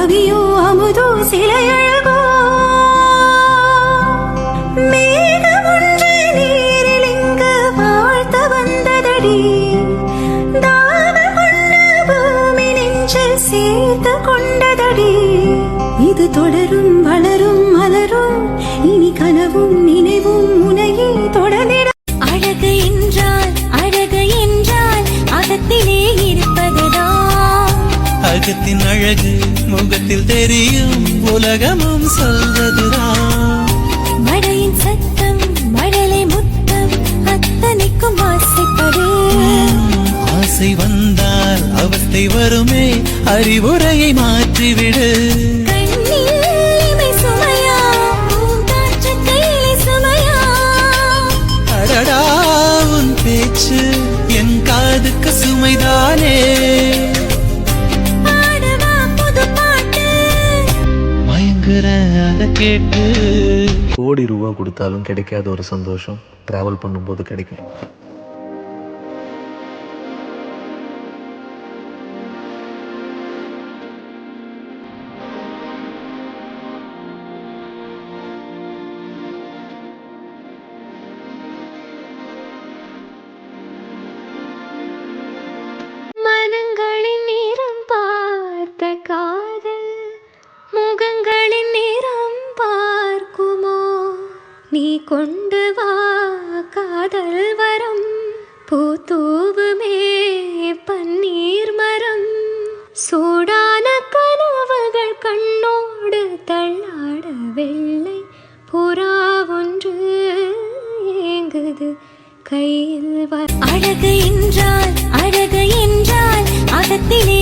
கவியோ அமுதோ சிலையழகோ மேகம் ஒன்று நீரில் இங்கு வாழ்த்த வந்ததடி தாகம் கொண்ட பூமி நெஞ்சில் சேர்த்து கொண்டதடி இது தொடரும் வளரும் மலரும் இனி கனவும் நினைவும் உனையே தொடர்ந்திட அழகு என்றால் அகத்திலே இருப்பதுதான் அகத்தின் அழகு முகத்தில் தெரியும் உலகமும் சொல்வதுதான் மழையின் சத்தம் மழலை முத்தம் அத்தனைக்கும் ஆசைப்படு ஆசை வந்தால் அவஸ்தை வருமே அறிவுரையை மாற்றிவிடு பேச்சு என் காதுக்கு சுமைதானே மயங்குற அதை கேட்டு கோடி ரூபா கொடுத்தாலும் கிடைக்காத ஒரு சந்தோஷம் டிராவல் பண்ணும்போது கிடைக்கும். மனங்களின் நிறம் பார்த்த காதல் முகங்களின் நிறம் பார்க்குமோ நீ கொண்டு வா காதல் வரம் பூத்தூவுமே பன்னீர் மரம் சூடான கனவுகள் கண்ணோடு தள்ளாட வெள்ளை புறா ஒன்று ஏங்குது கையில் அழகு என்றால் அகத்திலே